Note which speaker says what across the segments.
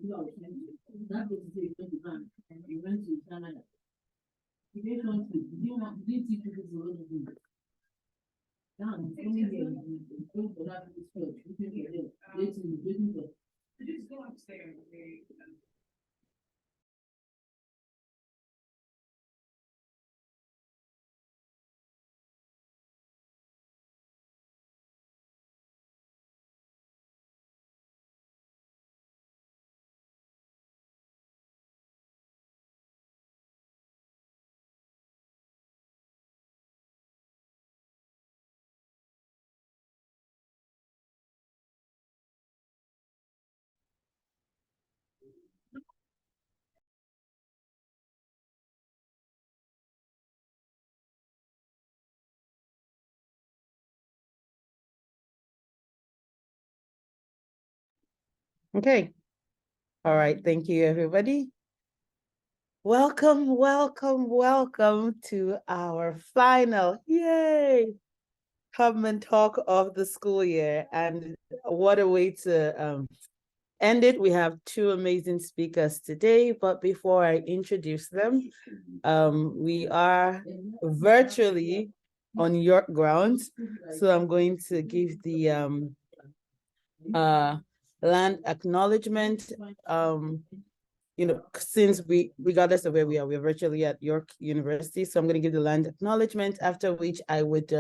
Speaker 1: That was the and we went to Canada. You didn't want to, you didn't teach people to learn to do it. Now, it's only here, you go for that school, you can get it, it's in the business. Just go upstairs.
Speaker 2: Okay. All right. Thank you, everybody. Welcome, welcome, welcome to our final, yay, Tubman Talk of the school year. And what a way to end it. We have two amazing speakers today, but before I introduce them, we are virtually on York grounds. So I'm going to give the land acknowledgement. Since regardless of where we are, we're virtually at York University. So I'm going to give the land acknowledgement, after which I would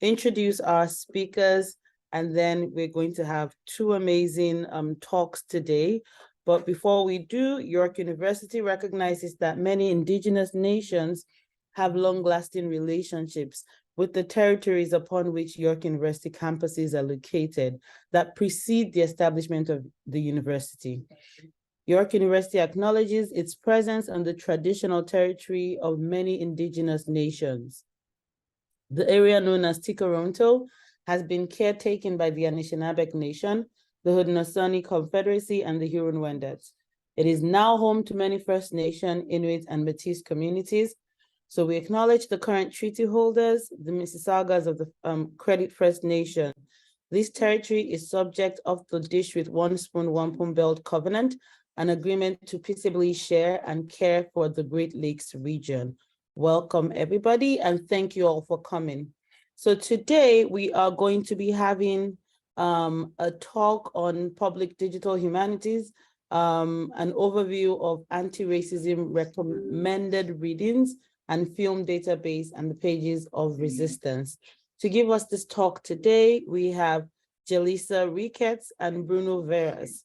Speaker 2: introduce our speakers, and then we're going to have two amazing talks today. But before we do, York University recognizes that many Indigenous nations have long-lasting relationships with the territories upon which York University campuses are located that precede the establishment of the university. York University acknowledges its presence on the traditional territory of many Indigenous nations. The area known as Tikaronto has been caretaken by the Anishinaabe Nation, the Haudenosaunee Confederacy, and the Huron-Wendat. It is now home to many First Nation, Inuit, and Métis communities. So we acknowledge the current treaty holders, the Mississaugas of the Credit First Nation. This territory is subject of the Dish with One Spoon, Wampum Belt Covenant, an agreement to peaceably share and care for the Great Lakes region. Welcome, everybody, and thank you all for coming. So today we are going to be having a talk on Public Digital Humanities, an overview of anti-racism recommended readings and film database and the pages of resistance. To give us this talk today, we have Jellisa Ricketts and Bruno Véras.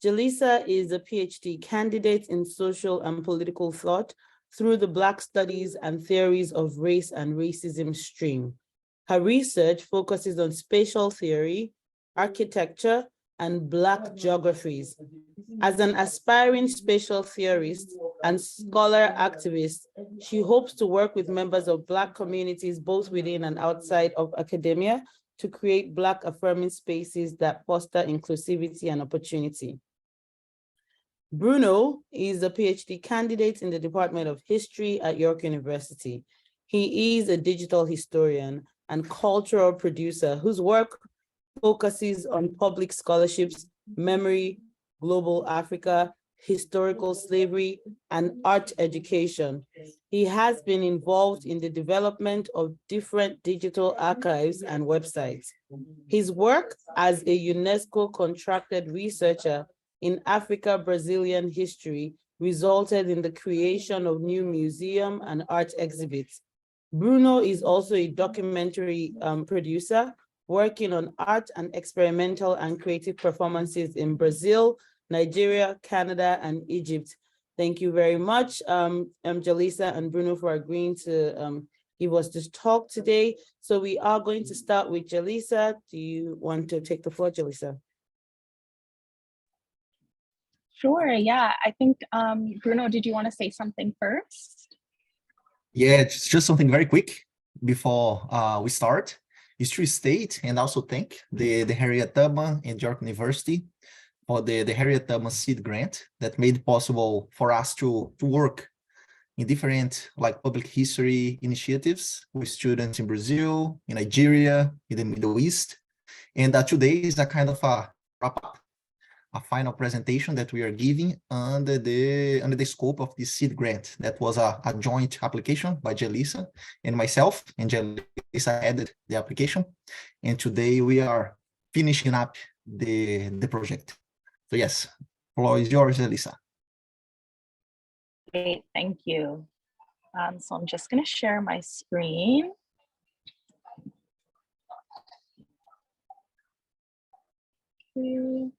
Speaker 2: Jellisa is a PhD candidate in social and political thought through the Black Studies and Theories of Race and Racism stream. Her research focuses on spatial theory, architecture, and Black geographies. As an aspiring spatial theorist and scholar activist, she hopes to work with members of Black communities both within and outside of academia to create Black affirming spaces that foster inclusivity and opportunity. Bruno is a PhD candidate in the Department of History at York University. He is a digital historian and cultural producer whose work focuses on public scholarships, memory, global Africa, historical slavery, and art education. He has been involved in the development of different digital archives and websites. His work as a UNESCO contracted researcher in Africa-Brazilian history resulted in the creation of new museum and art exhibits. Bruno is also a documentary producer working on art and experimental and creative performances in Brazil, Nigeria, Canada, and Egypt. Thank you very much, Jellisa and Bruno, for agreeing to give us this talk today. So we are going to start with Jellisa. Do you want to take the floor, Jellisa?
Speaker 3: Sure, yeah. I think, Bruno, did you want to say something first?
Speaker 4: Yeah, it's just something very quick before we start. Is to state and also thank the Harriet Tubman and York University for the Harriet Tubman seed grant that made it possible for us to work in different public history initiatives with students in Brazil, in Nigeria, in the Middle East. And today is a kind of a wrap up final presentation that we are giving under the scope of the seed grant. That was a joint application by Jellisa and myself, and Jellisa added the application. And today we are finishing up the project. So yes, floor is yours, Jellisa.
Speaker 3: Great, thank you. So I'm just going to share my screen. Can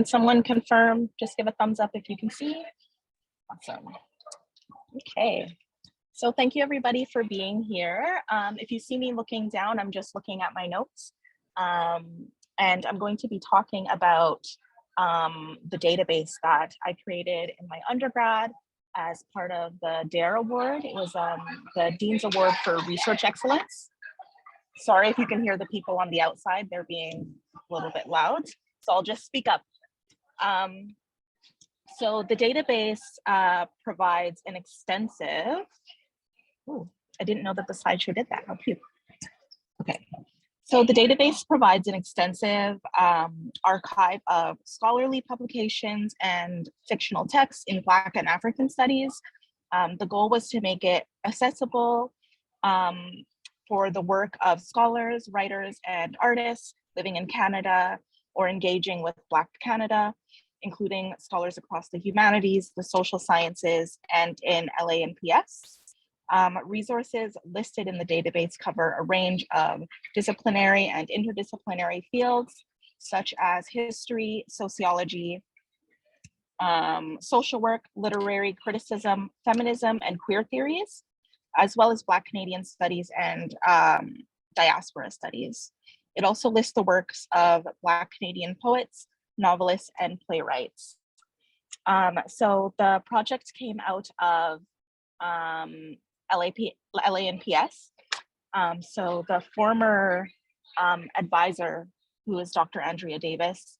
Speaker 3: someone confirm? Just give a thumbs up if you can see. Awesome. Okay. So thank you everybody for being here. If you see me looking down, I'm just looking at my notes. And I'm going to be talking about the database that I created in my undergrad as part of the DARE Award. It was the Dean's Award for Research Excellence. Sorry if you can hear the people on the outside, they're being a little bit loud, so I'll just speak up. So the database provides an extensive, I didn't know that the slideshow did that, how cute. Okay, so the database provides an extensive archive of scholarly publications and fictional texts in Black and African studies. The goal was to make it accessible for the work of scholars, writers, and artists living in Canada or engaging with Black Canada, including scholars across the humanities, the social sciences, and in LA&PS. Resources listed in the database cover a range of disciplinary and interdisciplinary fields, such as history, sociology, social work, literary criticism, feminism, and queer theories, as well as Black Canadian studies and diaspora studies. It also lists the works of Black Canadian poets, novelists, and playwrights. So the project came out of LA&PS. So the former advisor, who is Dr. Andrea Davis,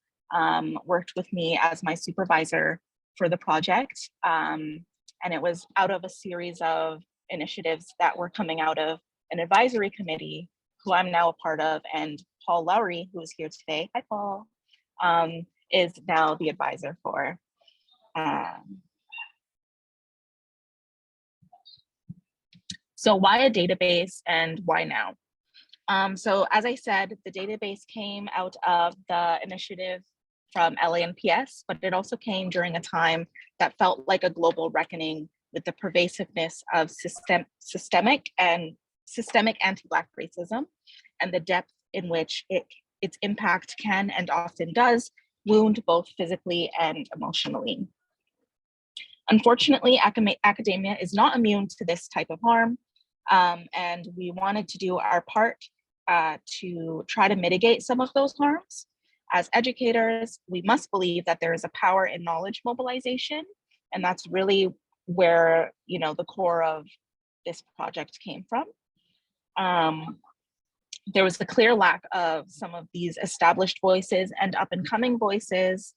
Speaker 3: worked with me as my supervisor for the project. And it was out of a series of initiatives that were coming out of an advisory committee, who I'm now a part of, and Paul Lowry, who is here today, hi Paul, is now the advisor for. So why a database and why now? So as I said, the database came out of the initiative from LA&PS, but it also came during a time that felt like a global reckoning with the pervasiveness of systemic anti-Black racism and the depth in which its impact can and often does wound both physically and emotionally. Unfortunately, academia is not immune to this type of harm, and we wanted to do our part to try to mitigate some of those harms. As educators, we must believe that there is a power in knowledge mobilization, and that's really where, you know, the core of this project came from. There was a clear lack of some of these established voices and up-and-coming voices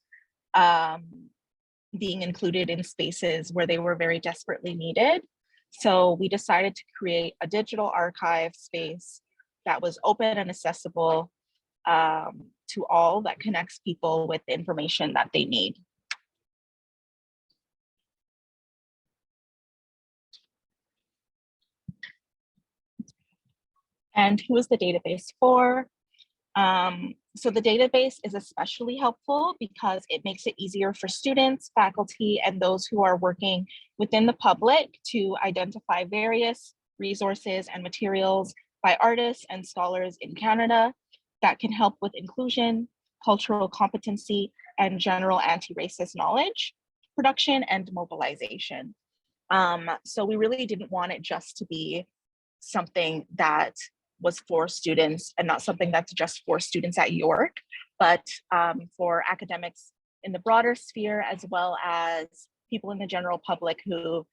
Speaker 3: being included in spaces where they were very desperately needed. So we decided to create a digital archive space that was open and accessible to all, that connects people with the information that they need. And who is the database for? So the database is especially helpful because it makes it easier for students, faculty, and those who are working within the public to identify various resources and materials by artists and scholars in Canada that can help with inclusion, cultural competency, and general anti-racist knowledge, production, and mobilization. So we really didn't want it just to be something that was for students and not something that's just for students at York, but for academics in the broader sphere, as well as people in the general public who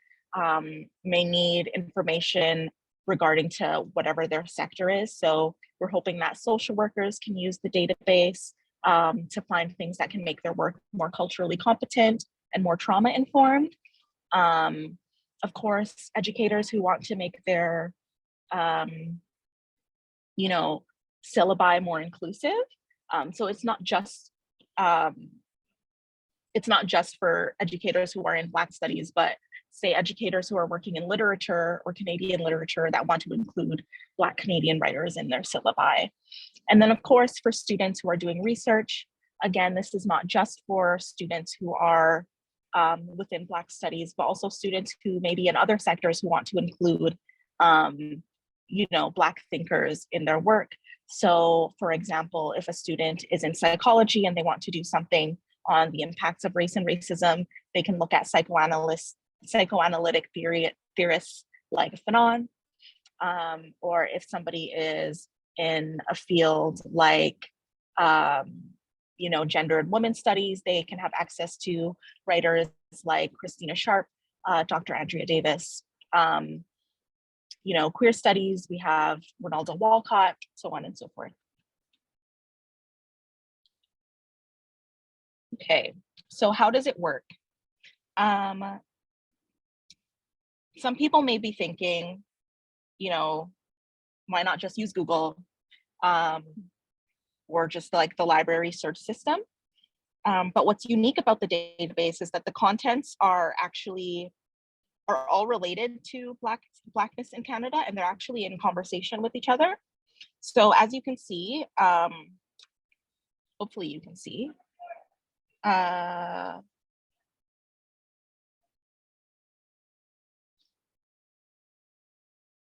Speaker 3: may need information regarding to whatever their sector is. So we're hoping that social workers can use the database to find things that can make their work more culturally competent and more trauma informed. Of course, educators who want to make their syllabi more inclusive. So it's not just it's not just for educators who are in Black studies, but say educators who are working in literature or Canadian literature that want to include Black Canadian writers in their syllabi. And then of course, for students who are doing research, again, this is not just for students who are within Black studies, but also students who may be in other sectors who want to include Black thinkers in their work. So for example, if a student is in psychology and they want to do something on the impacts of race and racism, they can look at psychoanalytic theorists like Fanon. Or if somebody is in a field like gender and women's studies, they can have access to writers like Christina Sharp, Dr. Andrea Davis. Queer studies, we have Ronaldo Walcott, so on and so forth. Okay, so how does it work? Some people may be thinking, why not just use Google or just like the library search system? But what's unique about the database is that the contents are all related to Blackness in Canada, and they're actually in conversation with each other. So as you can see, hopefully you can see,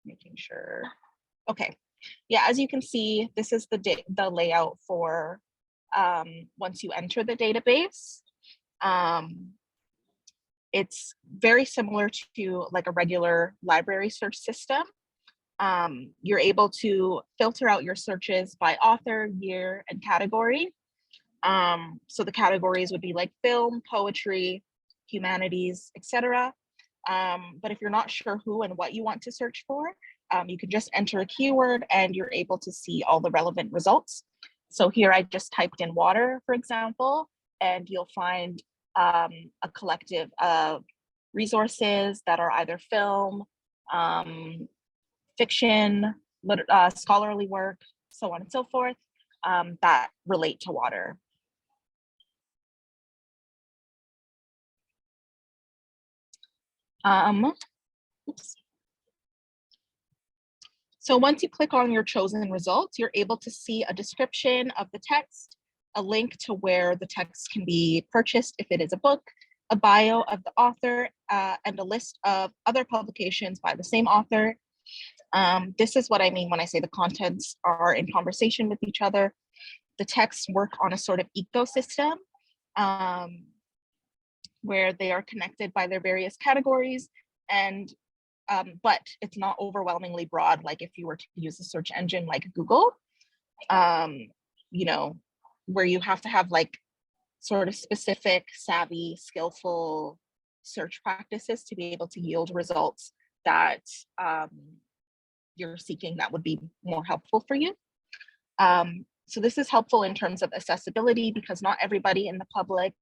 Speaker 3: making sure. Okay, yeah, as you can see, this is the layout for once you enter the database. It's very similar to like a regular library search system. You're able to filter out your searches by author, year, and category. So the categories would be like film, poetry, humanities, etc. But if you're not sure who and what you want to search for, you can just enter a keyword and you're able to see all the relevant results. So here I just typed in water, for example, and you'll find a collective of resources that are either film, fiction, scholarly work, so on and so forth, that relate to water. Oops. So once you click on your chosen results, you're able to see a description of the text, a link to where the text can be purchased if it is a book, a bio of the author, and a list of other publications by the same author. This is what I mean when I say the contents are in conversation with each other. The texts work on a sort of ecosystem where they are connected by their various categories, and but it's not overwhelmingly broad, like if you were to use a search engine like Google, where you have to have like sort of specific, savvy, skillful search practices to be able to yield results that you're seeking that would be more helpful for you. So this is helpful in terms of accessibility because not everybody in the public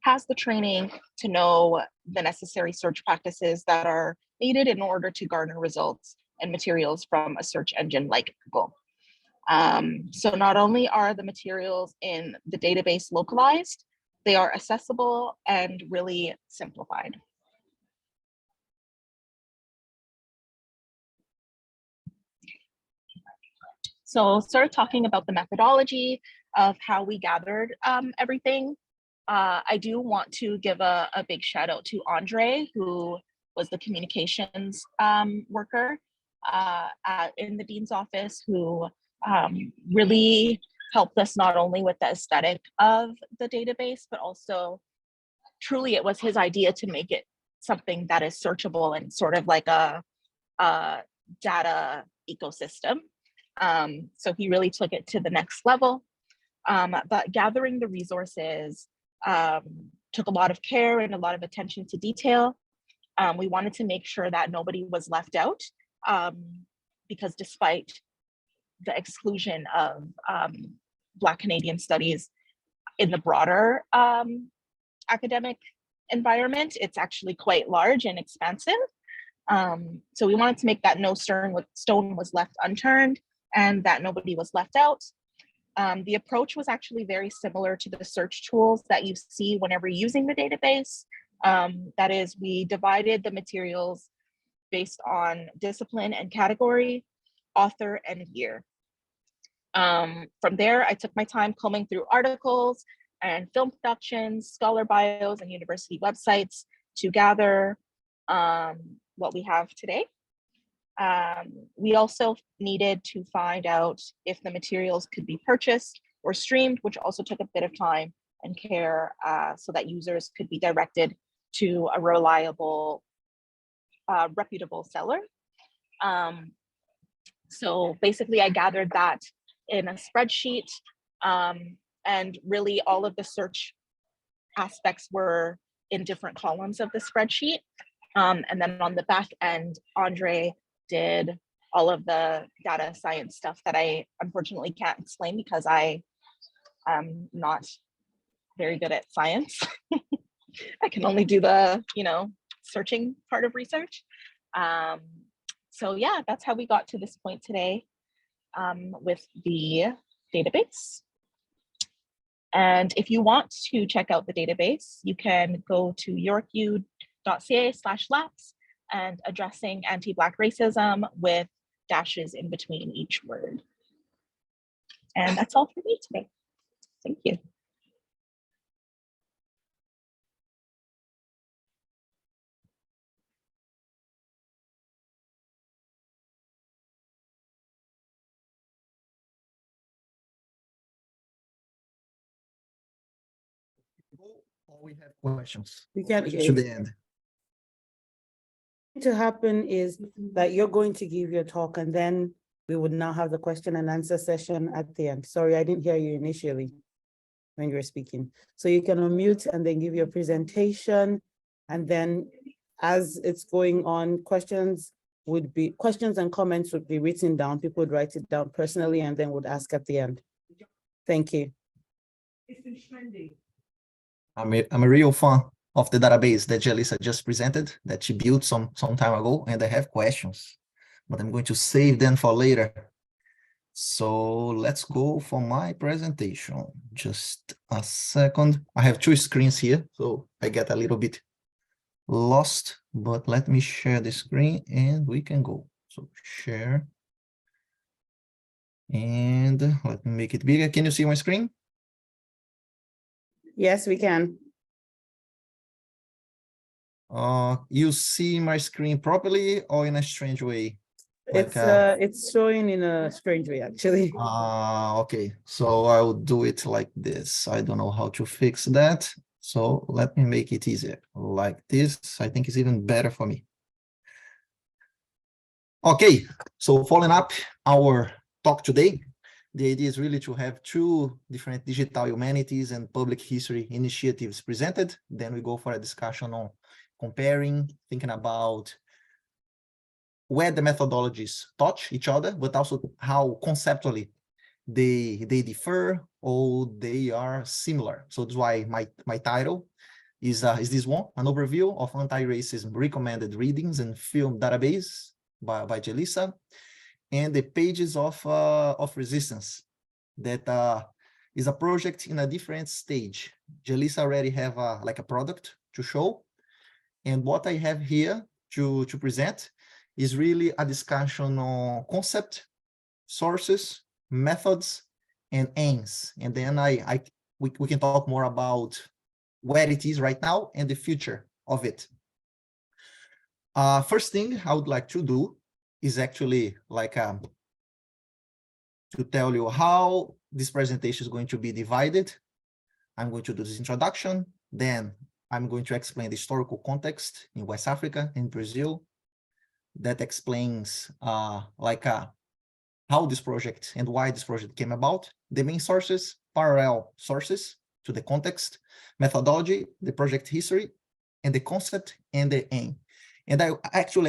Speaker 3: has the training to know the necessary search practices that are needed in order to garner results and materials from a search engine like Google. So not only are the materials in the database localized, they are accessible and really simplified. So I'll start talking about the methodology of how we gathered everything. I do want to give a big shout out to Andre, who was the communications worker in the Dean's office, who really helped us not only with the aesthetic of the database, but also truly it was his idea to make it something that is searchable and sort of like a data ecosystem. So he really took it to the next level. But gathering the resources took a lot of care and a lot of attention to detail. We wanted to make sure that nobody was left out because despite the exclusion of Black Canadian studies in the broader academic environment, it's actually quite large and expansive. So we wanted to make that no stone was left unturned and that nobody was left out. The approach was actually very similar to the search tools that you see whenever using the database. That is, we divided the materials based on discipline and category, author, and year. From there, I took my time combing through articles and film productions, scholar bios, and university websites to gather what we have today. We also needed to find out if the materials could be purchased or streamed, which also took a bit of time and care so that users could be directed to a reliable, reputable seller. So basically I gathered that in a spreadsheet, and really all of the search aspects were in different columns of the spreadsheet. And then on the back end, Andre did all of the data science stuff that I unfortunately can't explain because I am not very good at science. I can only do the, searching part of research. So yeah, that's how we got to this point today with the database. And if you want to check out the database, you can go to yorku.ca/labs and addressing anti-Black racism with dashes in between each word. And that's all for me today. Thank you.
Speaker 4: Or we have questions
Speaker 2: We can,
Speaker 4: to the end.
Speaker 2: to happen is that you're going to give your talk and then we would now have the question and answer session at the end. Sorry, I didn't hear you initially when you were speaking. So you can unmute and then give your presentation. And then as it's going on, questions and comments would be written down. People would write it down personally and then would ask at the end. Thank you.
Speaker 4: I'm a real fan of the database that Jellisa just presented, that she built some time ago, and I have questions, but I'm going to save them for later. So let's go for my presentation. Just a second. I have two screens here, so I get a little bit lost, but let me share the screen and we can go. So share. And let me make it bigger. Can you see my screen?
Speaker 2: Yes, we can.
Speaker 4: You see my screen properly or in a strange way?
Speaker 2: It's showing in a strange way, actually.
Speaker 4: Okay, so I'll do it like this. I don't know how to fix that. So let me make it easier like this. I think it's even better for me. Okay, so following up our talk today, the idea is really to have two different digital humanities and public history initiatives presented. Then we go for a discussion on comparing, thinking about where the methodologies touch each other, but also how conceptually they differ or they are similar. So that's why my title is this one, an overview of anti-racism recommended readings and film database by Jellisa, and the pages of resistance that is a project in a different stage. Jellisa already have like a product to show, and what I have here to present is really a discussion on concept, sources, methods, and aims. And then we can talk more about where it is right now and the future of it. First thing I would like to do is actually like to tell you how this presentation is going to be divided. I'm going to do this introduction, then I'm going to explain the historical context in West Africa and Brazil. That explains how this project and why this project came about, the main sources, parallel sources to the context, methodology, the project history, and the concept and the aim. And I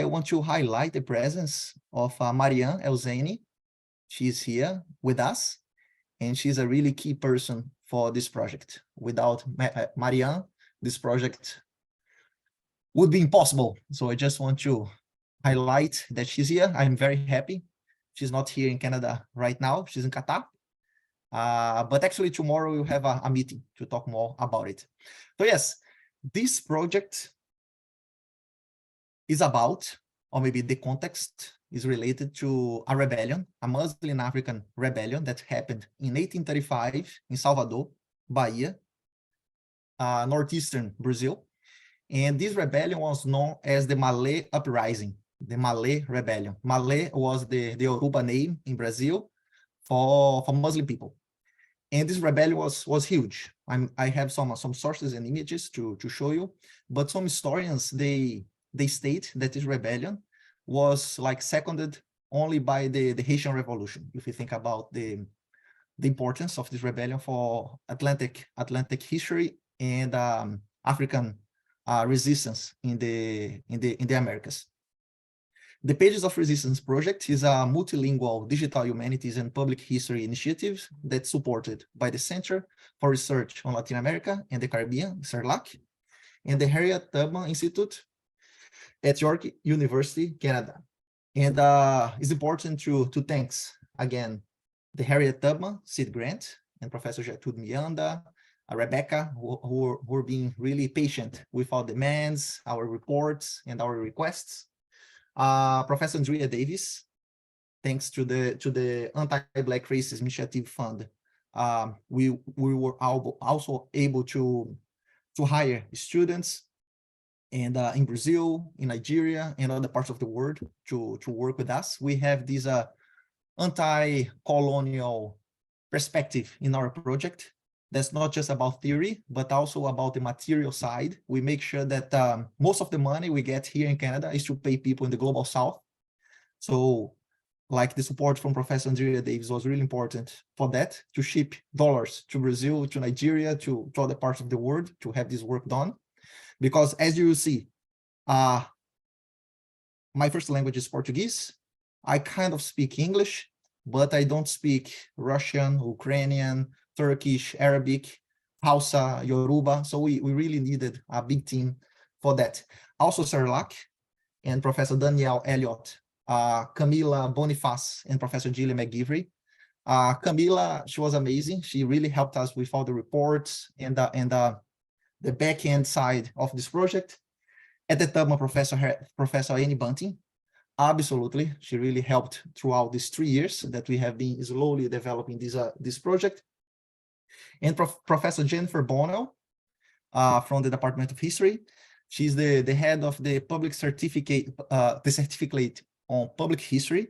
Speaker 4: want to highlight the presence of Marianne Elzeni. She's here with us, and she's a really key person for this project. Without Marianne, this project would be impossible. So I just want to highlight that she's here. I'm very happy. She's not here in Canada right now. She's in Qatar. But actually tomorrow we'll have a meeting to talk more about it. So yes, this project is about, or maybe the context is related to a rebellion, a Muslim African rebellion that happened in 1835 in Salvador, Bahia, northeastern Brazil. And this rebellion was known as the Malay Uprising, the Malay Rebellion. Malay was the Yoruba name in Brazil for Muslim people. And this rebellion was huge. I have some sources and images to show you, but some historians, they state that this rebellion was like seconded only by the Haitian Revolution. If you think about the importance of this rebellion for Atlantic history and African resistance in the Americas. The Pages of Resistance project is a multilingual digital humanities and public history initiative that's supported by the Center for Research on Latin America and the Caribbean, CERLAC, and the Harriet Tubman Institute at York University, Canada. And it's important to thank again the Harriet Tubman Seed Grant and Professor Gertrude Miranda, Rebecca, who are being really patient with our demands, our reports, and our requests. Professor Andrea Davis, thanks to the Anti-Black Racism Initiative Fund, we were also able to hire students and in Brazil, in Nigeria, and other parts of the world to work with us. We have this anti-colonial perspective in our project. That's not just about theory, but also about the material side. We make sure that most of the money we get here in Canada is to pay people in the Global South. So like the support from Professor Andrea Davis was really important for that, to ship dollars to Brazil, to Nigeria, to other parts of the world to have this work done. Because as you will see, my first language is Portuguese. I kind of speak English, but I don't speak Russian, Ukrainian, Turkish, Arabic, Hausa, Yoruba. So we really needed a big team for that. Also CERLAC and Professor Danielle Elliott, Camila Boniface, and Professor Gillian McGivray. Camila, she was amazing. She really helped us with all the reports and the back-end side of this project. At the time, Professor Annie Bunting, absolutely, she really helped throughout these 3 years that we have been slowly developing this project. And Professor Jennifer Bonnell from the Department of History. She's the head of the public certificate, the certificate on public history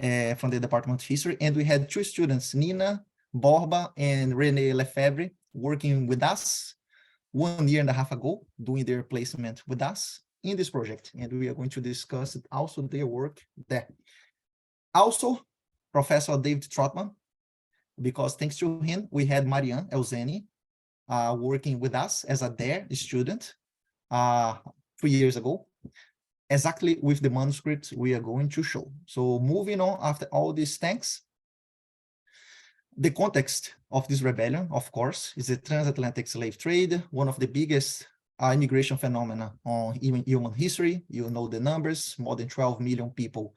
Speaker 4: from the Department of History. And we had 2 students, Nina Borba and Renee Lefebvre, working with us 1.5 years ago, doing their placement with us in this project. And we are going to discuss also their work there. Also, Professor David Trotman, because thanks to him, we had Marianne Elzeni working with us as a DARE student 3 years ago, exactly with the manuscript we are going to show. So moving on after all these thanks, the context of this rebellion, of course, is the transatlantic slave trade, one of the biggest immigration phenomena on human history. You know the numbers, more than 12 million people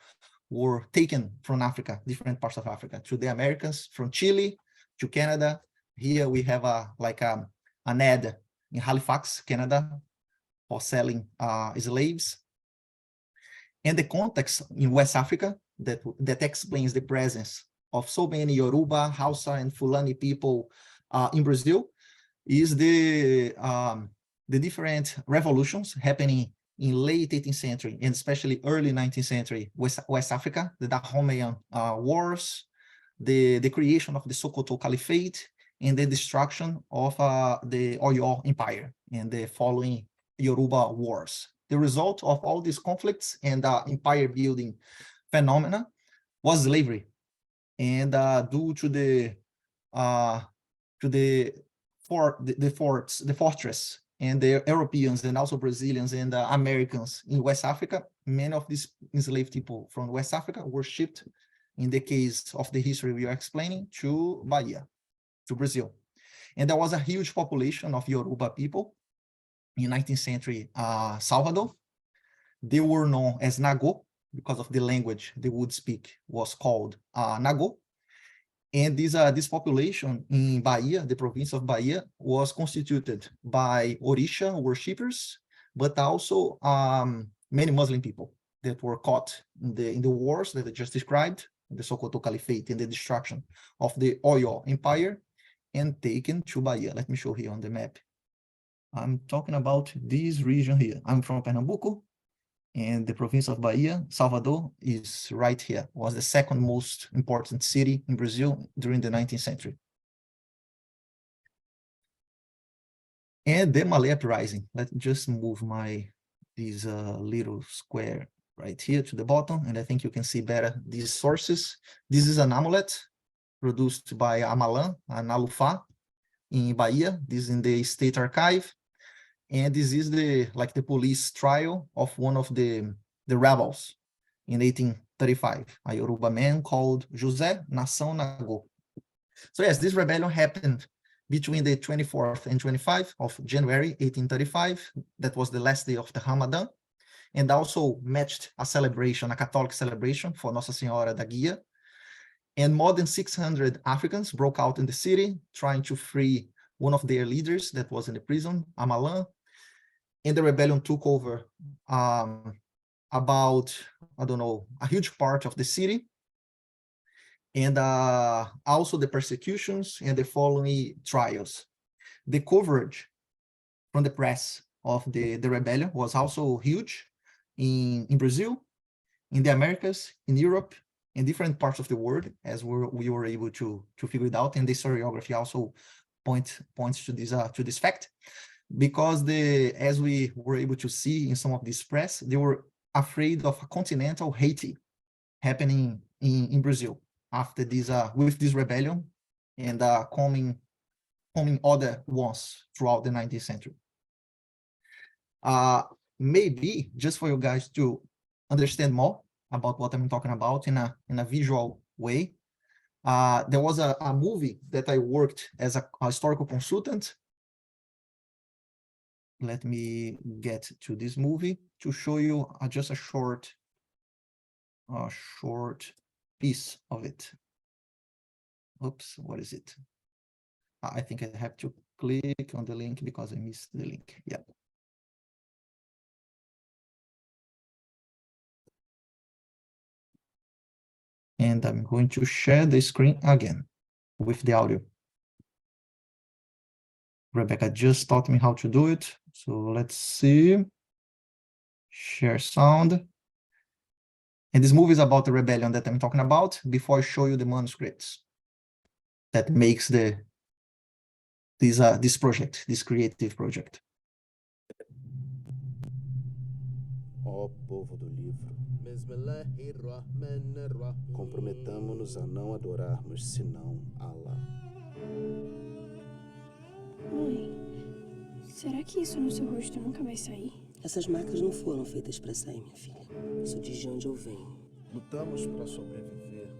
Speaker 4: were taken from Africa, different parts of Africa, to the Americas, from Chile to Canada. Here we have an ad in Halifax, Canada, for selling slaves. And the context in West Africa that explains the presence of so many Yoruba, Hausa, and Fulani people in Brazil is the different revolutions happening in late 18th century and especially early 19th century West Africa, the Dahomeyan wars, the creation of the Sokoto Caliphate, and the destruction of the Oyo Empire and the following Yoruba wars. The result of all these conflicts and empire building phenomena was slavery. And due to the fortress and the Europeans and also Brazilians and Americans in West Africa, many of these enslaved people from West Africa were shipped, in the case of the history we are explaining, to Bahia, to Brazil. And there was a huge population of Yoruba people in 19th century Salvador. They were known as Nago because of the language they would speak was called Nago. And this population in Bahia, the province of Bahia, was constituted by Orisha worshippers, but also many Muslim people that were caught in the wars that I just described, the Sokoto Caliphate and the destruction of the Oyo Empire, and taken to Bahia. Let me show here on the map. I'm talking about this region here. I'm from Pernambuco, and the province of Bahia, Salvador, is right here. Was the second most important city in Brazil during the 19th century. And the Malay uprising. Let's just move this little square right here to the bottom, and I think you can see better these sources. This is an amulet produced by Amalan, an Alufá, in Bahia. This is in the state archive. And this is the police trial of one of the rebels in 1835, a Yoruba man called José Nação Nagô. So yes, this rebellion happened between the 24th and 25th of January 1835. That was the last day of the Ramadan, and also matched a celebration, a Catholic celebration for Nossa Senhora da Guia. And more than 600 Africans broke out in the city, trying to free one of their leaders that was in the prison, Amalan. And the rebellion took over about, I don't know, a huge part of the city. And also the persecutions and the following trials. The coverage from the press of the rebellion was also huge in Brazil, in the Americas, in Europe, in different parts of the world, as we were able to figure it out. And the historiography also points to this fact. Because as we were able to see in some of these press, they were afraid of a continental Haiti happening in Brazil after this, with this rebellion and coming other ones throughout the 19th century. Maybe just for you guys to understand more about what I'm talking about in a visual way, there was a movie that I worked as a historical consultant. Let me get to this movie to show you just a short piece of it. Oops, what is it? I think I have to click on the link because I missed the link. Yeah. And I'm going to share the screen again with the audio. Rebecca just taught me how to do it. So let's see. Share sound. And this movie is about the rebellion that I'm talking about before I show you the manuscripts that makes this project, this creative project.
Speaker 5: Ó povo do livro, comprometamo-nos a não adorarmos senão Allah.
Speaker 6: Mãe, será que isso no seu rosto nunca vai sair?
Speaker 7: Essas marcas não foram feitas para sair, minha filha. Isso diz de onde eu venho.
Speaker 5: Lutamos para sobreviver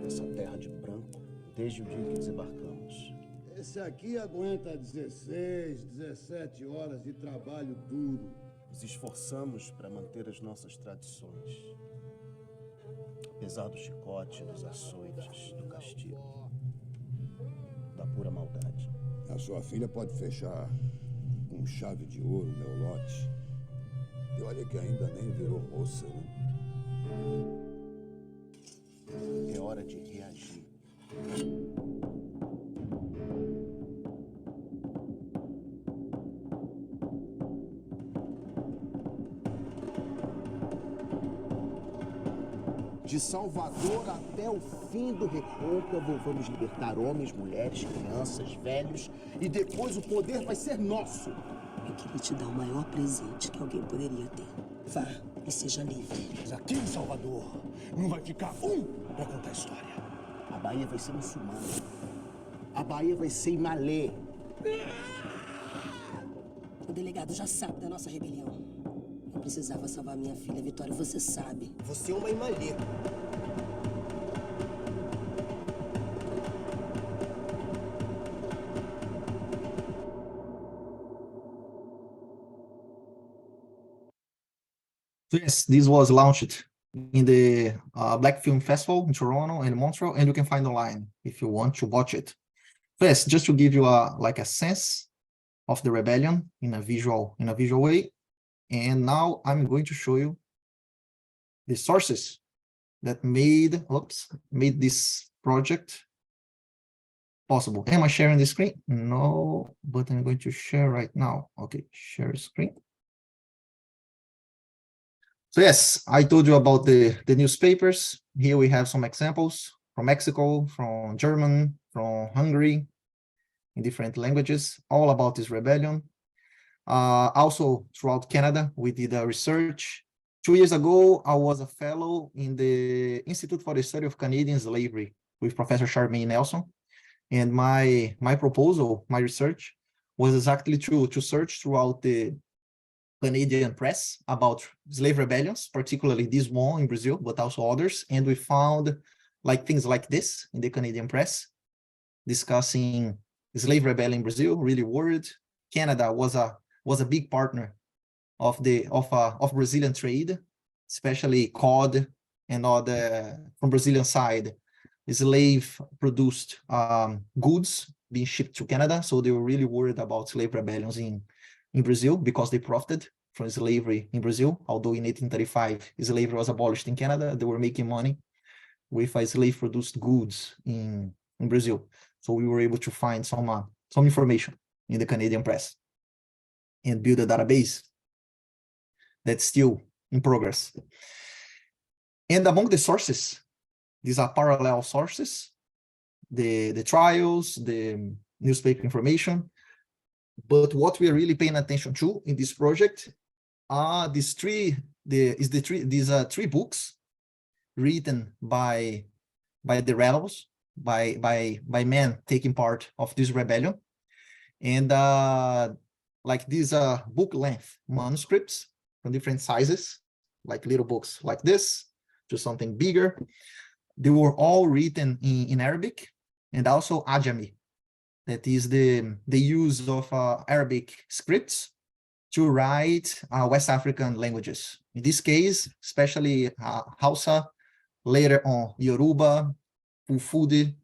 Speaker 5: nessa terra de branco desde o dia que desembarcamos.
Speaker 8: Esse aqui aguenta 16, 17 horas de trabalho duro.
Speaker 5: Nos esforçamos para manter as nossas tradições, apesar do chicote, dos açoites, do castigo, da pura maldade.
Speaker 8: A sua filha pode fechar com chave de ouro meu lote. E olha que ainda nem virou moça, né?
Speaker 5: É hora de reagir. De Salvador até o fim do recôncavo, vamos libertar homens, mulheres, crianças, velhos, e depois o poder vai ser nosso.
Speaker 7: Eu queria te dar o maior presente que alguém poderia ter. Vá e seja livre.
Speaker 5: Mas aqui em Salvador não vai ficar um para contar a história. A Bahia vai ser muçulmana. A Bahia vai ser Imalê.
Speaker 7: O delegado já sabe da nossa rebelião. Eu precisava salvar minha filha, Vitória, você sabe.
Speaker 5: Você é uma Imalê.
Speaker 4: So yes, this was launched in the Black Film Festival in Toronto and Montreal, and you can find online if you want to watch it. First, just to give you a sense of the rebellion in a visual way. And now I'm going to show you the sources that made this project possible. Am I sharing the screen? No, but I'm going to share right now. Okay, share screen. So yes, I told you about the newspapers. Here we have some examples from Mexico, from German, from Hungary, in different languages, all about this rebellion. Also throughout Canada, we did a research. 2 years ago, I was a fellow in the Institute for the Study of Canadian Slavery with Professor Charmaine Nelson. And my proposal, my research, was exactly to search throughout the Canadian press about slave rebellions, particularly this one in Brazil, but also others. And we found things like this in the Canadian press, discussing slave rebellion in Brazil, really worried. Canada was a big partner of Brazilian trade, especially cod and other from Brazilian side, slave produced goods being shipped to Canada. So they were really worried about slave rebellions in Brazil because they profited from slavery in Brazil. Although in 1835 slavery was abolished in Canada, they were making money with slave produced goods in Brazil. So we were able to find some information in the Canadian press and build a database that's still in progress. And among the sources, these are parallel sources, the trials, the newspaper information. But what we are really paying attention to in this project are these three books written by the rebels, by men taking part of this rebellion. And these book length manuscripts from different sizes, like little books like this to something bigger. They were all written in Arabic and also Ajami. That is the use of Arabic scripts to write West African languages. In this case, especially Hausa, later on Yoruba, Fulfulde,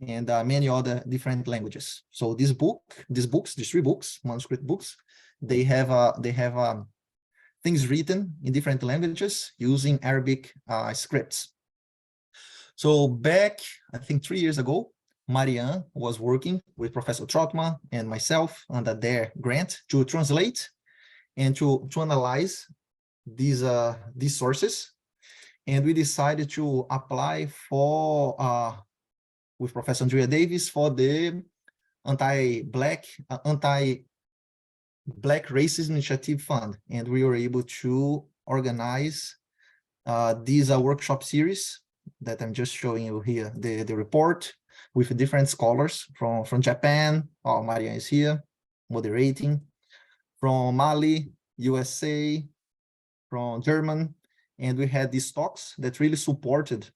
Speaker 4: and many other different languages. So these three books, manuscript books, they have things written in different languages using Arabic scripts. So back, I think 3 years ago, Marianne was working with Professor Tubman and myself under their grant to translate and to analyze these sources. And we decided to apply for, with Professor Andrea Davis, for the anti-Black Racism Initiative Fund. And we were able to organize this workshop series that I'm just showing you here, the report with different scholars from Japan. Oh, Maria is here moderating, from Mali, USA, from German. And we had these talks that really supported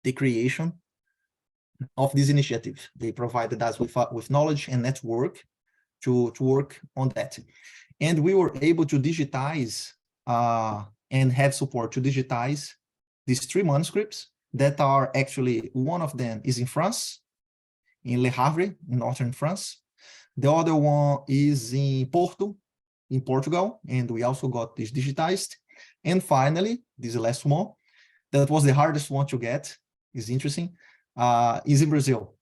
Speaker 4: the creation of this initiative. They provided us with knowledge and network to work on that. And we were able to digitize and have support to digitize these three manuscripts that are actually, one of them is in France, in Le Havre, in northern France. The other one is in Porto, in Portugal, and we also got this digitized. And finally, this last one, that was the hardest one to get, is interesting, is in Brazil.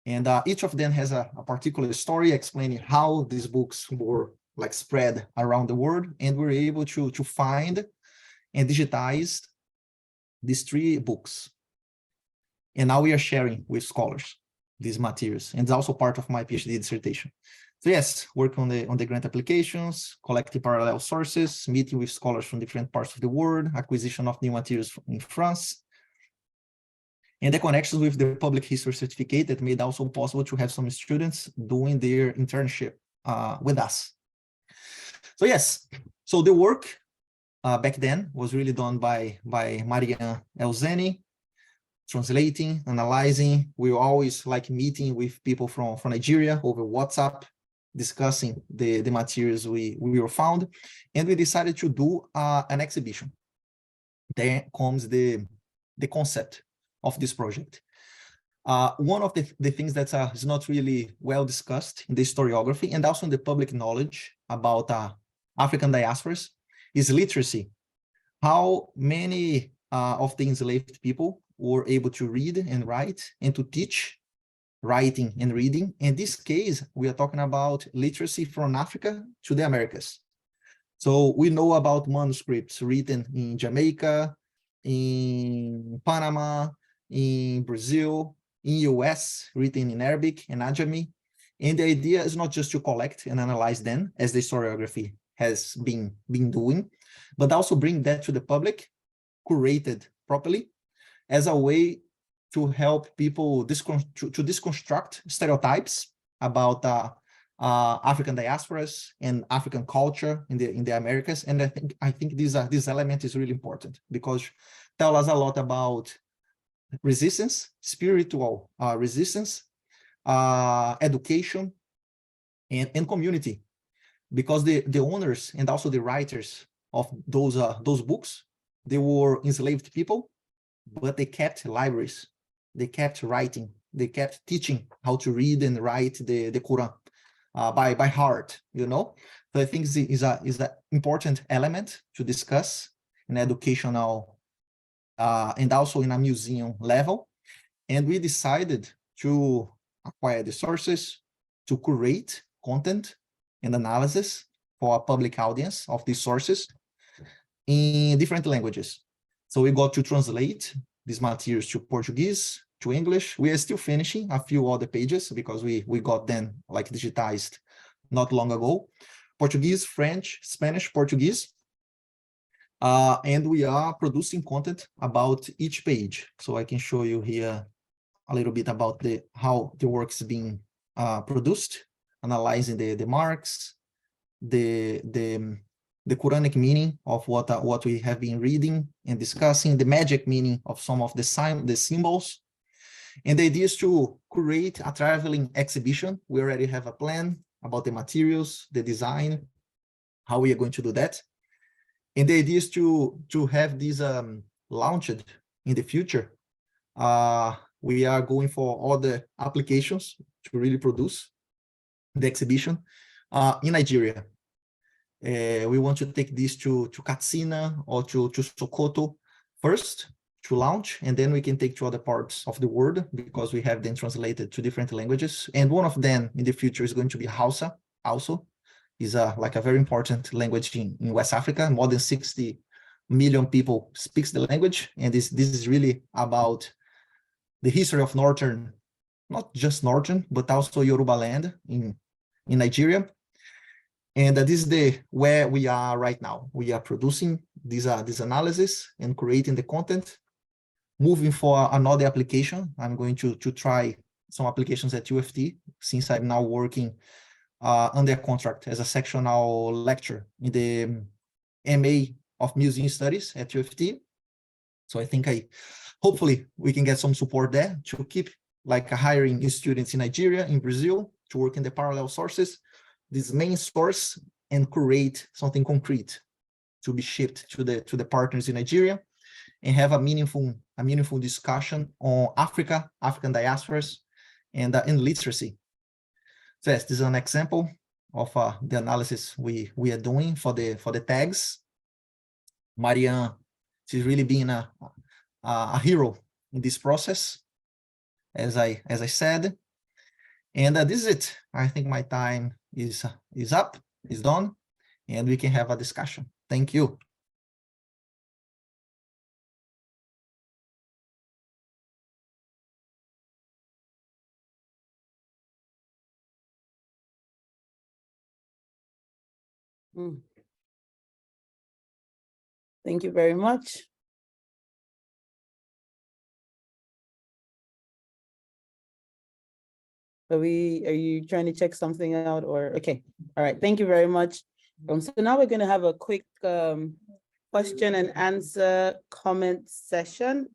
Speaker 4: And each of them has a particular story explaining how these books were spread around the world, and we're able to find and digitize these three books. And now we are sharing with scholars these materials, and it's also part of my PhD dissertation. So yes, work on the grant applications, collecting parallel sources, meeting with scholars from different parts of the world, acquisition of new materials in France, and the connections with the public history certificate that made also possible to have some students doing their internship with us. So yes, so the work back then was really done by Marianne Elzeni, translating, analyzing. We were always meeting with people from Nigeria over WhatsApp, discussing the materials we were found, and we decided to do an exhibition. then comes the concept of this project. One of the things that is not really well discussed in the historiography and also in the public knowledge about African diasporas is literacy. How many of the enslaved people were able to read and write and to teach writing and reading. In this case, we are talking about literacy from Africa to the Americas. So we know about manuscripts written in Jamaica, in Panama, in Brazil, in US, written in Arabic and Ajami. And the idea is not just to collect and analyze them, as the historiography has been doing, but also bring that to the public, curated properly, as a way to help people to deconstruct stereotypes about African diasporas and African culture in the Americas. And I think this element is really important because tell us a lot about resistance, spiritual resistance, education, and community, because the owners and also the writers of those books, they were enslaved people, but they kept libraries, they kept writing, they kept teaching how to read and write the Quran by heart, you know. So I think is an important element to discuss in educational and also in a museum level. And we decided to acquire the sources, to curate content and analysis for a public audience of these sources in different languages. So we got to translate these materials to Portuguese, to English. We are still finishing a few other pages because we got them like digitized not long ago. Portuguese, French, Spanish, Portuguese. And we are producing content about each page. So I can show you here a little bit about how the work is being produced, analyzing the marks, the Quranic meaning of what we have been reading and discussing, the magic meaning of some of the symbols. And the idea is to create a traveling exhibition. We already have a plan about the materials, the design, how we are going to do that. And the idea is to have this launched in the future. We are going for other applications to really produce the exhibition in Nigeria. We want to take this to Katsina or to Sokoto first to launch, and then we can take to other parts of the world because we have them translated to different languages. And one of them in the future is going to be Hausa also. Is like a very important language in West Africa. More than 60 million people speaks the language. And this is really about the history of northern, not just northern, but also Yoruba land in Nigeria. And this is where we are right now. We are producing this analysis and creating the content, moving for another application. I'm going to try some applications at UFT since I'm now working under contract as a sectional lecturer in the MA of Museum Studies at UFT. So I think hopefully we can get some support there to keep like hiring students in Nigeria, in Brazil, to work in the parallel sources, this main source, and create something concrete to be shipped to the partners in Nigeria and have a meaningful discussion on Africa, African diasporas, and literacy. So yes, this is an example of the analysis we are doing for the tags. Marianne, she's really been a hero in this process, as I said. And this is it. I think my time is up, is done, and we can have a discussion. Thank you.
Speaker 2: Thank you very much. Are you trying to check something out or, okay. All right, thank you very much. So now we're gonna have a quick question and answer comment session.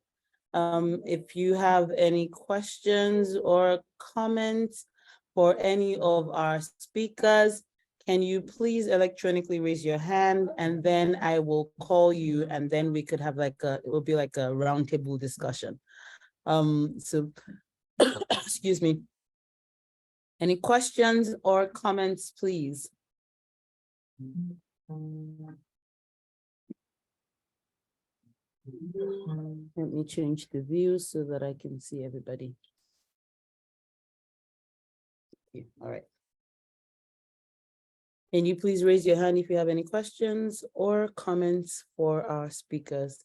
Speaker 2: If you have any questions or comments for any of our speakers, can you please electronically raise your hand, and then I will call you, and then we could have like it will be like a roundtable discussion. So excuse me. Any questions or comments, please? Let me change the view so that I can see everybody. Okay, all right. Can you please raise your hand if you have any questions or comments for our speakers?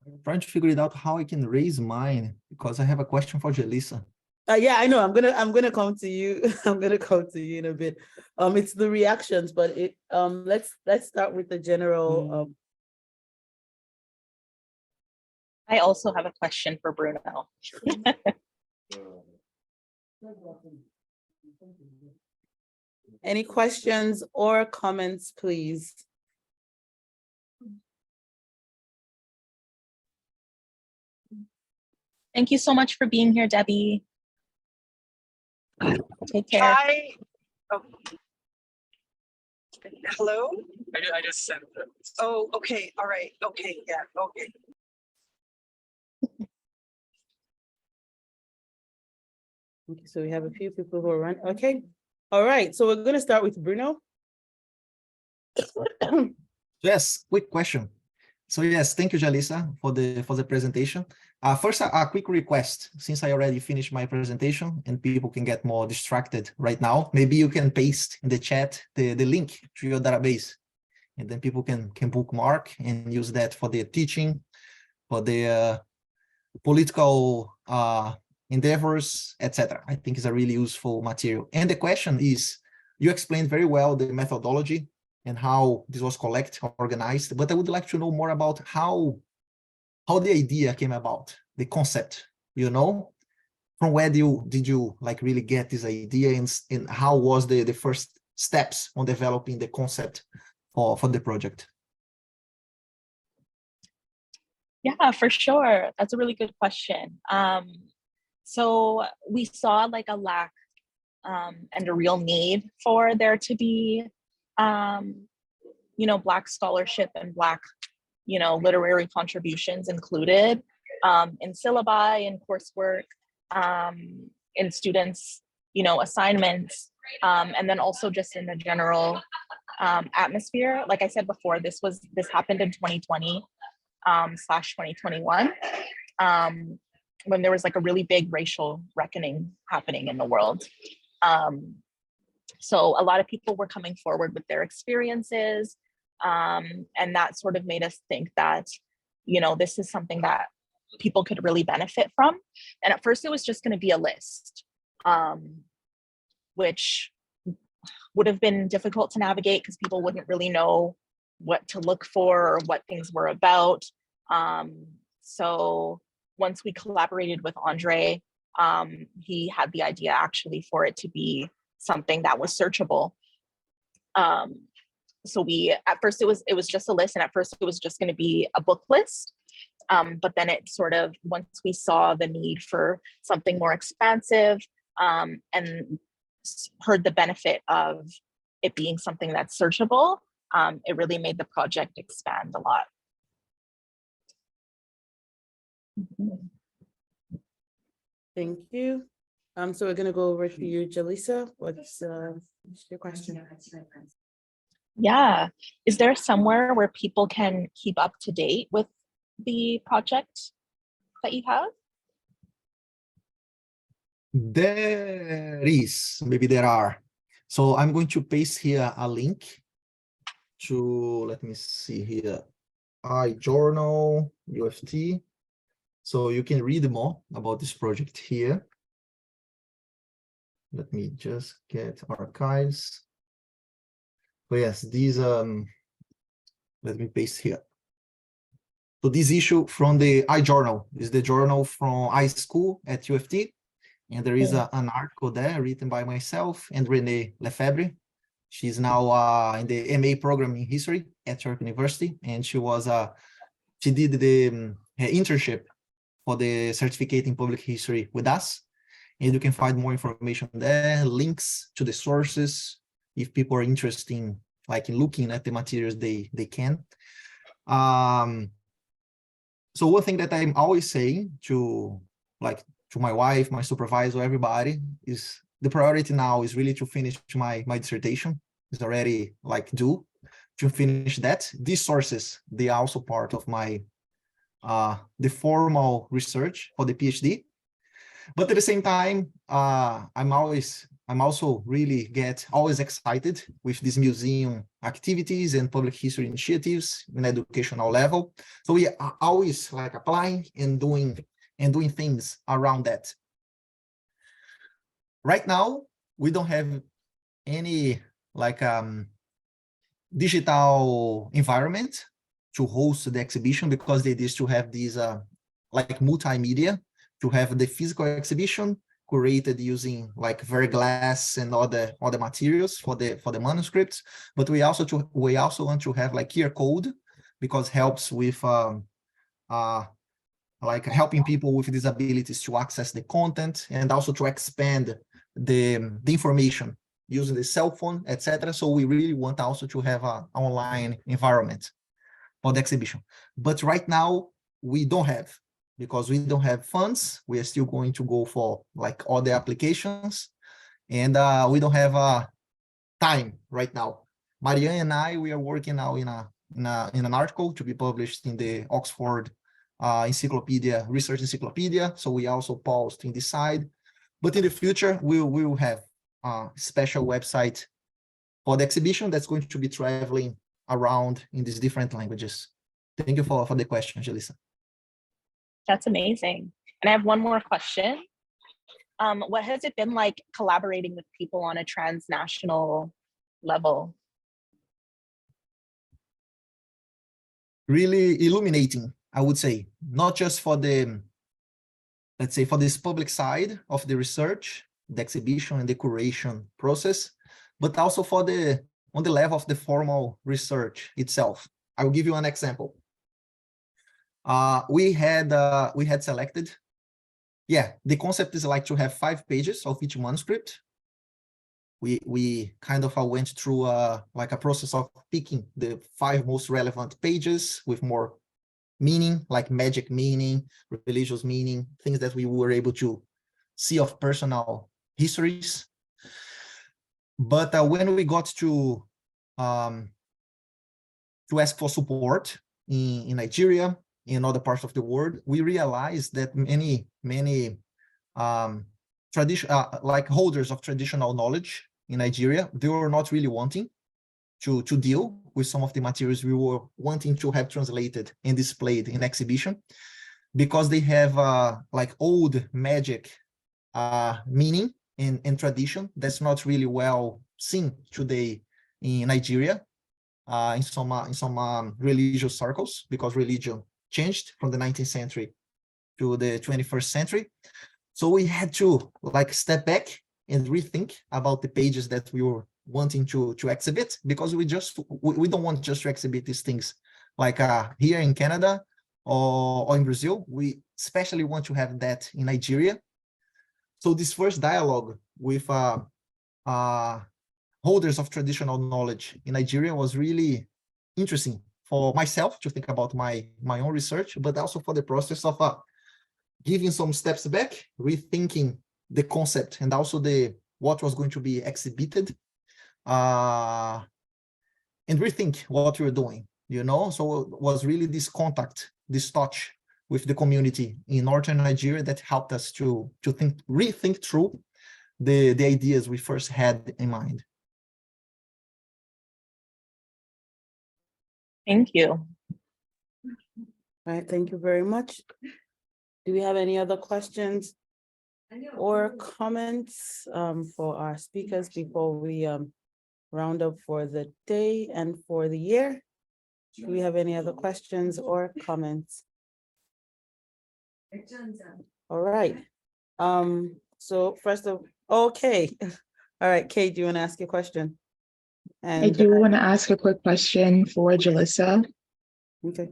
Speaker 4: I'm trying to figure it out how I can raise mine because I have a question for Jellisa.
Speaker 2: Yeah, I know. I'm gonna come to you. I'm gonna come to you in a bit. It's the reactions, but it let's start with the general.
Speaker 3: I also have a question for Bruno.
Speaker 2: Any questions or comments, please?
Speaker 3: Thank you so much for being here, Debbie. Take care.
Speaker 9: Hello?
Speaker 10: I just sent it.
Speaker 9: Oh, okay. All right. Okay. Yeah. Okay.
Speaker 2: Okay, so we have a few people who are running. Okay. All right. So we're gonna start with Bruno.
Speaker 4: Yes, quick question. So yes, thank you, Jellisa, for the presentation. First, a quick request, since I already finished my presentation and people can get more distracted right now, maybe you can paste in the chat the link to your database, and then people can bookmark and use that for their teaching, for their political endeavors, etc. I think it's a really useful material. And the question is, you explained very well the methodology and how this was collected, organized, but I would like to know more about how the idea came about, the concept, you know, from where did you like really get this idea, and how was the first steps on developing the concept for the project?
Speaker 3: Yeah, for sure. That's a really good question. So we saw like a lack and a real need for there to be, you know, Black scholarship and Black, you know, literary contributions included in syllabi and coursework, in students, you know, assignments, and then also just in the general atmosphere. Like I said before, this happened in 2020 / 2021, when there was like a really big racial reckoning happening in the world. So a lot of people were coming forward with their experiences, and that sort of made us think that, you know, this is something that people could really benefit from. And at first it was just going to be a list, which would have been difficult to navigate because people wouldn't really know what to look for or what things were about. So once we collaborated with Andre, he had the idea actually for it to be something that was searchable. So at first it was just a list, and at first it was just going to be a book list. But then it sort of, once we saw the need for something more expansive, and heard the benefit of it being something that's searchable, it really made the project expand a lot.
Speaker 2: Thank you. So we're gonna go over to you, Jellisa. What's your question?
Speaker 3: Yeah. Is there somewhere where people can keep up to date with the project that you have?
Speaker 4: Maybe there are. So I'm going to paste here a link to, let me see here, iJournal, UFT. So you can read more about this project here. Let me just get archives. But yes, these, let me paste here. So this issue from the iJournal is the journal from iSchool at UFT. And there is an article there written by myself and Renee Lefebvre. She's now in the MA program in history at York University. And she did her internship for the certificate in public history with us. and you can find more information there, links to the sources. If people are interested in looking at the materials, they can. So one thing that I'm always saying to my wife, my supervisor, everybody, is the priority now is really to finish my dissertation. It's already due to finish that. These sources, they are also part of my the formal research for the PhD. But at the same time, I'm also really always excited with these museum activities and public history initiatives in educational level. So we are always applying and doing things around that. Right now, we don't have any digital environment to host the exhibition, because they used to have these multimedia to have the physical exhibition curated using Verglass and other materials for the manuscripts. But we also want to have QR code, because helps with helping people with disabilities to access the content, and also to expand the information using the cell phone, etc. So we really want also to have an online environment for the exhibition. But right now we don't have, because we don't have funds. We are still going to go for other applications, and we don't have time right now. Marianne and I, we are working now in an article to be published in the Oxford research encyclopedia. So we also paused in this side, but in the future we will have a special website for the exhibition that's going to be traveling around in these different languages. Thank you for the question, Jellisa.
Speaker 3: That's amazing. And I have one more question. What has it been like collaborating with people on a transnational level?
Speaker 4: Really illuminating, I would say, not just for the, let's say, for this public side of the research, the exhibition and the curation process, but also for on the level of the formal research itself. I will give you an example. We had selected, the concept is to have 5 pages of each manuscript. We kind of went through a process of picking the 5 most relevant pages with more meaning, like magic meaning, religious meaning, things that we were able to see of personal histories. But when we got to ask for support in Nigeria, in other parts of the world, we realized that many holders of traditional knowledge in Nigeria, they were not really wanting to deal with some of the materials we were wanting to have translated and displayed in exhibition, because they have old magic meaning and tradition that's not really well seen today in Nigeria, in some religious circles, because religion changed from the 19th century to the 21st century. So we had to step back and rethink about the pages that we were wanting to exhibit, because we don't want just to exhibit these things here in Canada or in Brazil. We especially want to have that in Nigeria. So this first dialogue with holders of traditional knowledge in Nigeria was really interesting for myself to think about my own research, but also for the process of giving some steps back, rethinking the concept and also what was going to be exhibited, and rethink what we're doing, So it was really this contact, this touch with the community in Northern Nigeria that helped us to rethink through the ideas we first had in mind.
Speaker 3: Thank you.
Speaker 2: All right, thank you very much. Do we have any other questions or comments for our speakers before we round up for the day and for the year? Do we have any other questions or comments? All right. So first of, okay. All right, Kate, do you want to ask a question?
Speaker 10: I do want to ask a quick question for Jellisa.
Speaker 2: Okay.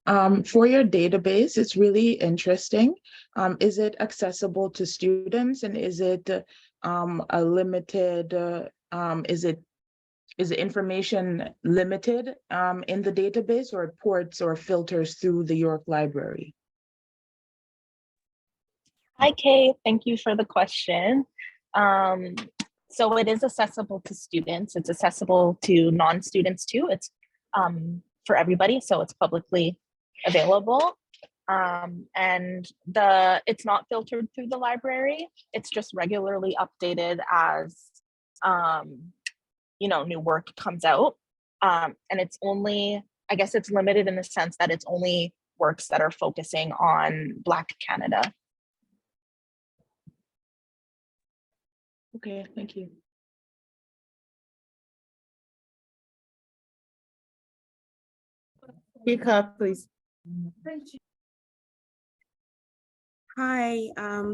Speaker 10: For your database, it's really interesting. Is it accessible to students, and is it a limited, is the information limited in the database, or it ports or filters through the York Library?
Speaker 3: Hi, Kay. Thank you for the question. So it is accessible to students. It's accessible to non-students too. It's for everybody, so it's publicly available. And it's not filtered through the library. It's just regularly updated as new work comes out. And it's only, I guess it's limited in the sense that it's only works that are focusing on Black Canada.
Speaker 10: Okay, thank you.
Speaker 2: Speak up, please.
Speaker 11: Hi,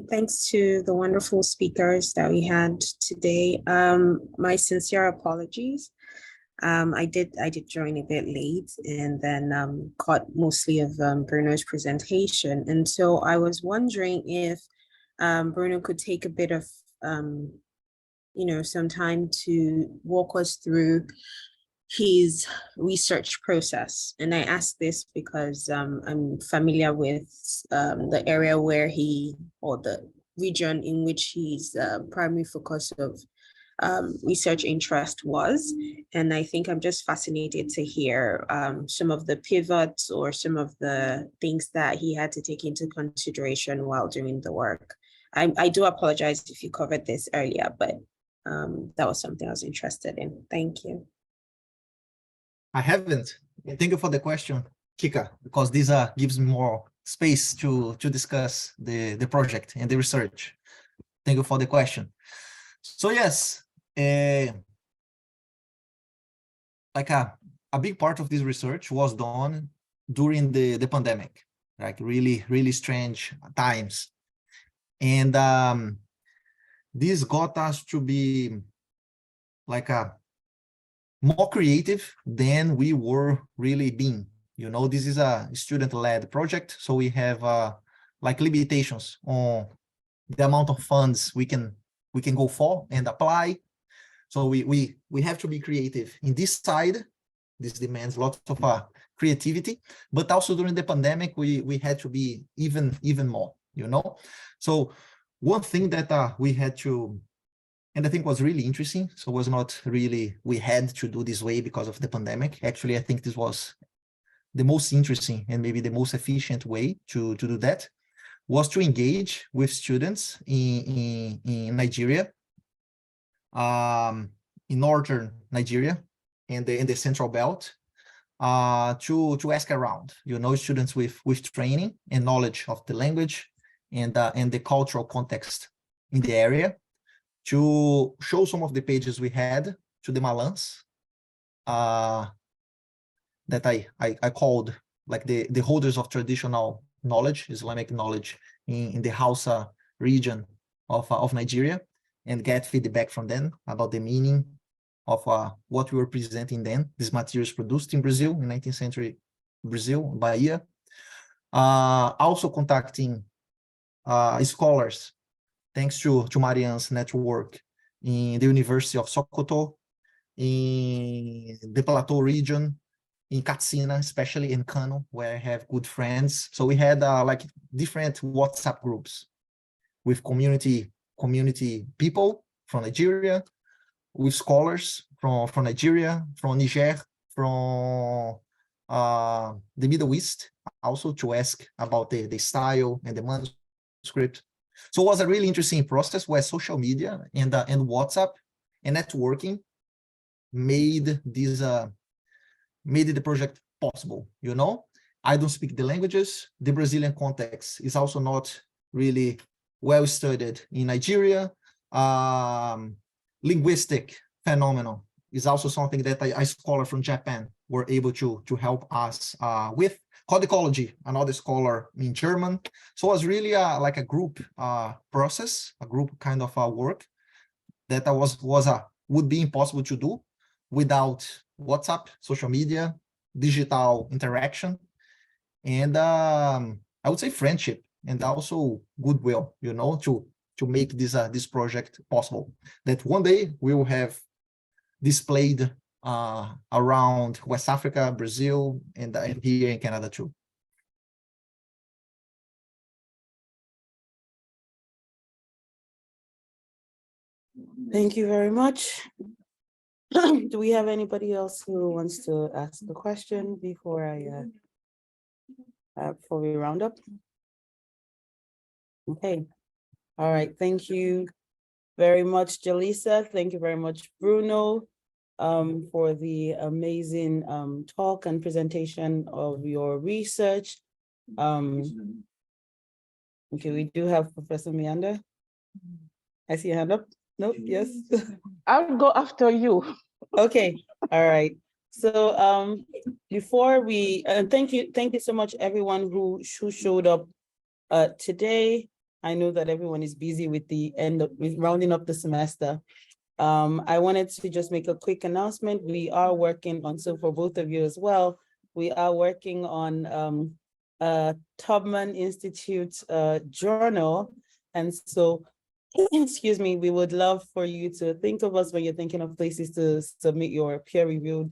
Speaker 11: thanks to the wonderful speakers that we had today. My sincere apologies. I did join a bit late and then caught mostly of Bruno's presentation. And so I was wondering if Bruno could take a bit of some time to walk us through his research process. And I ask this because I'm familiar with the area where or the region in which his primary focus of research interest was. And I think I'm just fascinated to hear some of the pivots or some of the things that he had to take into consideration while doing the work. I do apologize if you covered this earlier, but that was something I was interested in. Thank you.
Speaker 4: I haven't. Thank you for the question, Kika, because this gives me more space to discuss the project and the research. Thank you for the question. So yes, like a big part of this research was done during the pandemic, like really strange times. And this got us to be like more creative than we were really being. This is a student-led project, so we have like limitations on the amount of funds we can go for and apply. So we have to be creative. In this side, this demands lots of creativity, but also during the pandemic, we had to be even more, So one thing that we had to, and I think was really interesting, so it was not really, we had to do this way because of the pandemic. Actually, I think this was the most interesting and maybe the most efficient way to do that, was to engage with students in Nigeria, in northern Nigeria, and in the central belt, to ask around, students with training and knowledge of the language and the cultural context in the area, to show some of the pages we had to the Malans, that I called like the holders of traditional knowledge, Islamic knowledge in the Hausa region of Nigeria, and get feedback from them about the meaning of what we were presenting then, these materials produced in Brazil, in 19th century Brazil, Bahia. Also contacting scholars, thanks to Marianne's network in the University of Sokoto, in the Plateau region, in Katsina, especially in Kano, where I have good friends. So we had like different WhatsApp groups with community people from Nigeria, with scholars from Nigeria, from Niger, from the Middle East, also to ask about the style and the manuscript. So it was a really interesting process where social media and WhatsApp and networking made this made the project possible. I don't speak the languages. The Brazilian context is also not really well studied in Nigeria. Linguistic phenomenon is also something that a scholar from Japan were able to help us with. Codicology, another scholar in German. So it was really like a group process, a group kind of work that would be impossible to do without WhatsApp, social media, digital interaction. and I would say friendship and also goodwill, you know, to make this project possible. That one day we will have displayed around West Africa, Brazil, and here in Canada too.
Speaker 2: Thank you very much. Do we have anybody else who wants to ask a question before before we round up? Okay. All right. Thank you very much, Jellisa. Thank you very much, Bruno, for the amazing talk and presentation of your research. Okay, we do have Professor Mianda. I see your hand up. Nope, yes.
Speaker 10: I'll go after you.
Speaker 2: Okay, all right. So before we thank you so much everyone who showed up today. I know that everyone is busy with with rounding up the semester. I wanted to just make a quick announcement. We are working on, so for both of you as well, we are working on Tubman Institute journal. And so, excuse me, we would love for you to think of us when you're thinking of places to submit your peer-reviewed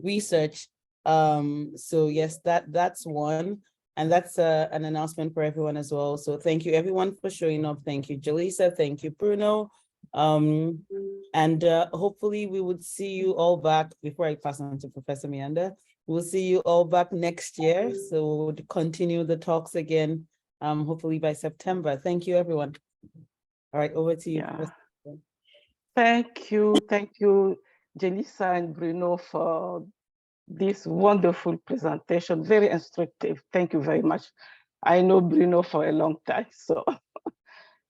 Speaker 2: research. So yes, that's one. And that's an announcement for everyone as well. So thank you everyone for showing up. Thank you, Jellisa. Thank you, Bruno. And hopefully we would see you all back before I pass on to Professor Mianda. We'll see you all back next year. So we'll continue the talks again, hopefully by September. Thank you, everyone. All right, over to you.
Speaker 10: Yeah. Thank you, Jellisa and Bruno, for this wonderful presentation, very instructive. Thank you very much. I know Bruno for a long time, so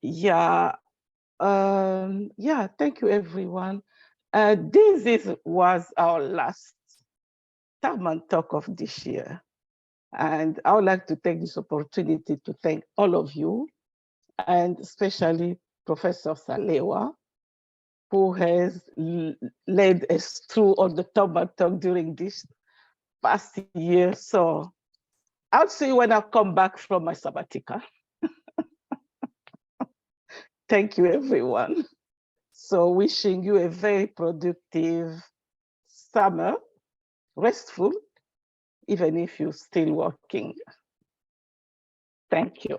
Speaker 10: yeah. Thank you, everyone. This was our last Tubman Talk of this year. And I would like to take this opportunity to thank all of you, and especially Professor Salewa, who has led us through all the Tubman Talk during this past year. So I'll see you when I come back from my sabbatical. Thank you, everyone. So wishing you a very productive summer, restful, even if you're still working. Thank you.